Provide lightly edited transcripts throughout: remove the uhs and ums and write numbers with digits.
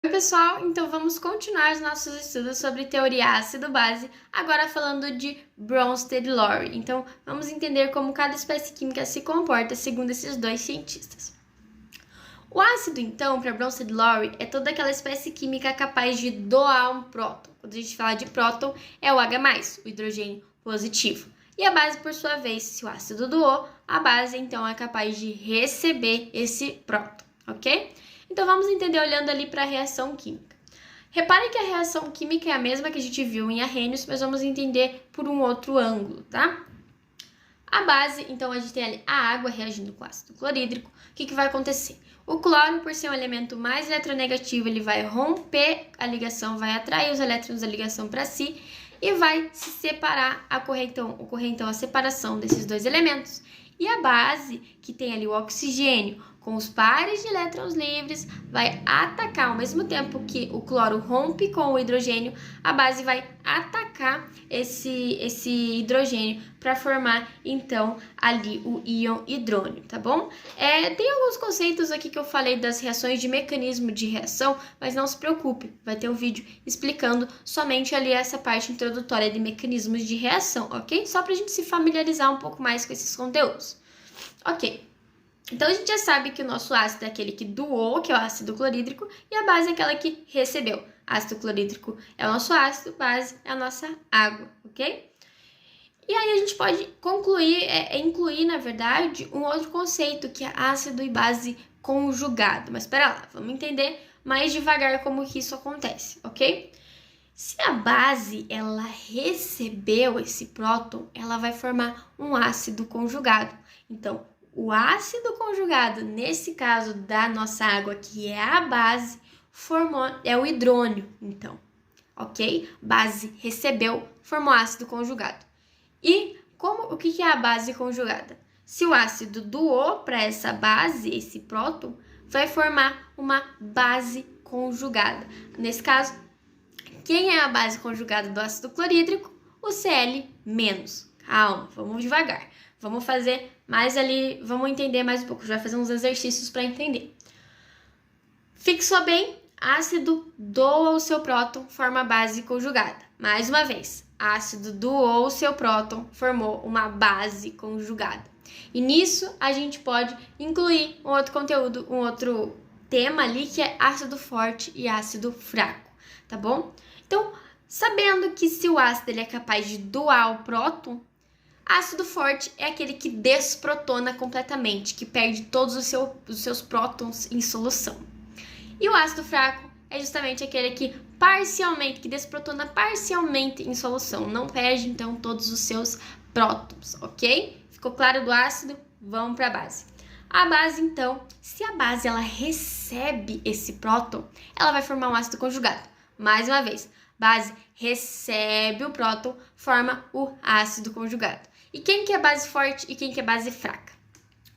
Oi, pessoal! Então vamos continuar os nossos estudos sobre teoria ácido-base, agora falando de Bronsted-Lowry. Então vamos entender como cada espécie química se comporta segundo esses dois cientistas. O ácido, então, para Bronsted-Lowry, é toda aquela espécie química capaz de doar um próton. Quando a gente fala de próton, é o H+, o hidrogênio positivo. E a base, por sua vez, se o ácido doou, a base, então, é capaz de receber esse próton, ok? Então, vamos entender olhando ali para a reação química. Reparem que a reação química é a mesma que a gente viu em arrênios, mas vamos entender por um outro ângulo, tá? A base, então, a gente tem ali a água reagindo com ácido clorídrico. O que vai acontecer? O cloro, por ser um elemento mais eletronegativo, ele vai romper a ligação, vai atrair os elétrons da ligação para si e vai se separar, ocorrer então a separação desses dois elementos. E a base, que tem ali o oxigênio com os pares de elétrons livres, vai atacar, ao mesmo tempo que o cloro rompe com o hidrogênio, a base vai atacar esse hidrogênio para formar, então, ali o íon hidrônio, tá bom? Tem alguns conceitos aqui que eu falei das reações de mecanismo de reação, mas não se preocupe, vai ter um vídeo explicando somente ali essa parte introdutória de mecanismos de reação, ok? Só para a gente se familiarizar um pouco mais com esses conteúdos. Ok. Então, a gente já sabe que o nosso ácido é aquele que doou, que é o ácido clorídrico, e a base é aquela que recebeu. Ácido clorídrico é o nosso ácido, base é a nossa água, ok? E aí a gente pode incluir, na verdade, um outro conceito, que é ácido e base conjugado. Mas espera lá, vamos entender mais devagar como que isso acontece, ok? Se a base, ela recebeu esse próton, ela vai formar um ácido conjugado. Então, o ácido conjugado, nesse caso da nossa água, que é a base, é o hidrônio, então, ok? Base recebeu, formou ácido conjugado. E o que é a base conjugada? Se o ácido doou para essa base, esse próton, vai formar uma base conjugada. Nesse caso, quem é a base conjugada do ácido clorídrico? O Cl-. Calma, vamos devagar. Vamos fazer mais ali, vamos entender mais um pouco. Já vai fazer uns exercícios para entender. Fixou bem? Ácido doa o seu próton, forma base conjugada. Mais uma vez, ácido doou o seu próton, formou uma base conjugada. E nisso a gente pode incluir um outro conteúdo, um outro tema ali, que é ácido forte e ácido fraco, tá bom? Então, sabendo que se o ácido ele é capaz de doar o próton, ácido forte é aquele que desprotona completamente, que perde todos os seus prótons em solução. E o ácido fraco é justamente aquele que desprotona parcialmente em solução, não perde então todos os seus prótons, ok? Ficou claro do ácido? Vamos para a base. A base, então, se a base ela recebe esse próton, ela vai formar um ácido conjugado. Mais uma vez, base recebe o próton, forma o ácido conjugado. E quem que é base forte e quem que é base fraca?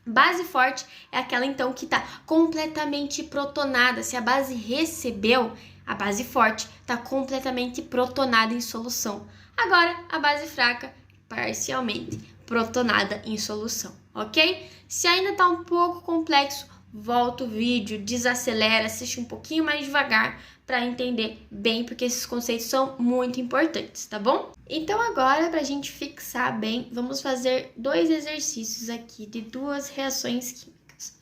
Base forte é aquela, então, que está completamente protonada. Se a base recebeu, a base forte está completamente protonada em solução. Agora, a base fraca, parcialmente protonada em solução, ok? Se ainda está um pouco complexo, volta o vídeo, desacelera, assiste um pouquinho mais devagar para entender bem, porque esses conceitos são muito importantes, tá bom? Então agora, para a gente fixar bem, vamos fazer dois exercícios aqui de duas reações químicas.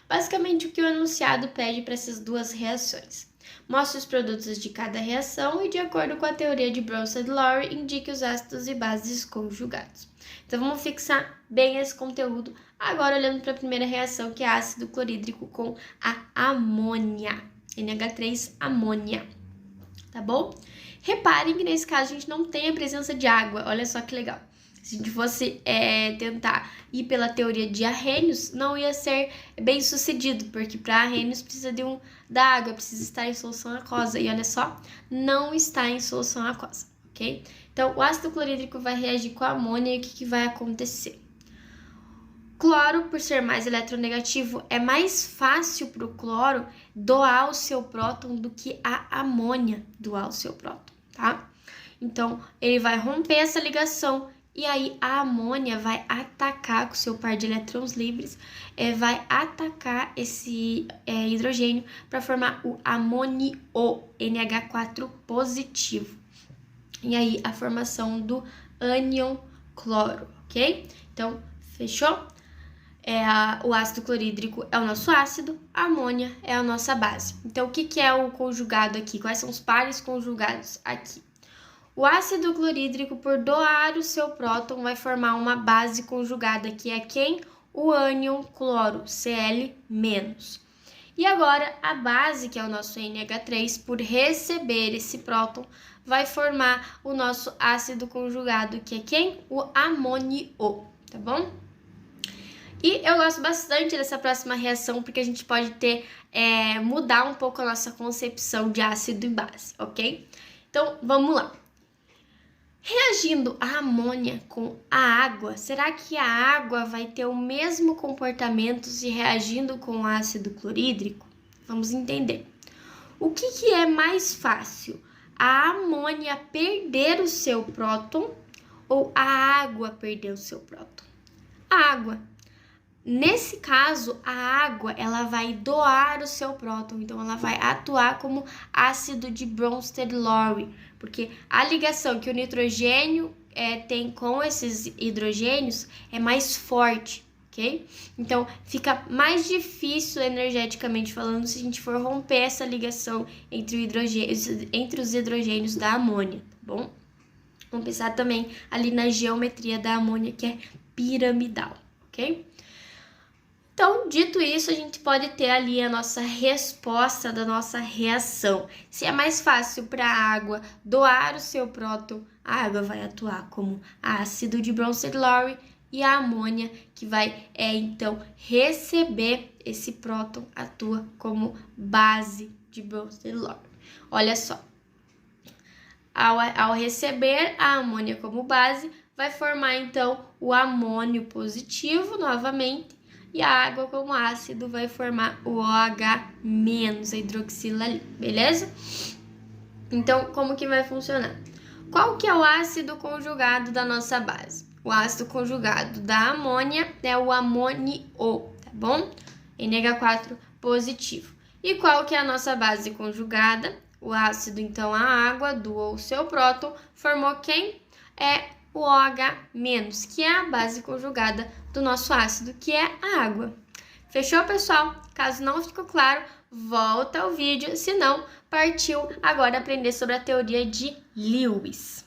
Basicamente, o que o enunciado pede para essas duas reações. Mostre os produtos de cada reação e, de acordo com a teoria de Bronsted-Lowry, indique os ácidos e bases conjugados. Então, vamos fixar bem esse conteúdo agora olhando para a primeira reação, que é ácido clorídrico com a amônia. NH3 amônia, tá bom? Reparem que nesse caso a gente não tem a presença de água, olha só que legal. Se a gente fosse tentar ir pela teoria de arrênios, não ia ser bem sucedido, porque para arrênios precisa da água, precisa estar em solução aquosa, e olha só, não está em solução aquosa, ok? Então, o ácido clorídrico vai reagir com a amônia e o que vai acontecer? Cloro, por ser mais eletronegativo, é mais fácil para o cloro doar o seu próton do que a amônia doar o seu próton, tá? Então, ele vai romper essa ligação E aí a amônia vai atacar com o seu par de elétrons livres, vai atacar esse hidrogênio para formar o amônio NH4 positivo. E aí a formação do ânion cloro, ok? Então, fechou? O ácido clorídrico é o nosso ácido, a amônia é a nossa base. Então, o que é o conjugado aqui? Quais são os pares conjugados aqui? O ácido clorídrico, por doar o seu próton, vai formar uma base conjugada, que é quem? O ânion cloro, Cl-. E agora, a base, que é o nosso NH3, por receber esse próton, vai formar o nosso ácido conjugado, que é quem? O amônio, tá bom? E eu gosto bastante dessa próxima reação, porque a gente pode mudar um pouco a nossa concepção de ácido e base, ok? Então, vamos lá. Reagindo a amônia com a água, será que a água vai ter o mesmo comportamento se reagindo com o ácido clorídrico? Vamos entender. O que é mais fácil? A amônia perder o seu próton ou a água perder o seu próton? A água. Nesse caso, a água ela vai doar o seu próton, então ela vai atuar como ácido de Bronsted-Lowry, porque a ligação que o nitrogênio tem com esses hidrogênios é mais forte, ok? Então, fica mais difícil energeticamente falando se a gente for romper essa ligação entre os hidrogênios da amônia, tá bom? Vamos pensar também ali na geometria da amônia, que é piramidal, ok? Então, dito isso, a gente pode ter ali a nossa resposta da nossa reação. Se é mais fácil para a água doar o seu próton, a água vai atuar como ácido de Bronsted-Lowry e a amônia, que vai então receber esse próton, atua como base de Bronsted-Lowry. Olha só, ao receber a amônia como base, vai formar então o amônio positivo novamente, e a água como ácido vai formar o OH-, a hidroxila ali, beleza? Então, como que vai funcionar? Qual que é o ácido conjugado da nossa base? O ácido conjugado da amônia é o amônio, tá bom? NH4 positivo. E qual que é a nossa base conjugada? O ácido, então, a água doou o seu próton, formou quem? O OH-, que é a base conjugada do nosso ácido, que é a água. Fechou, pessoal? Caso não ficou claro, volta ao vídeo, se não, partiu agora aprender sobre a teoria de Lewis.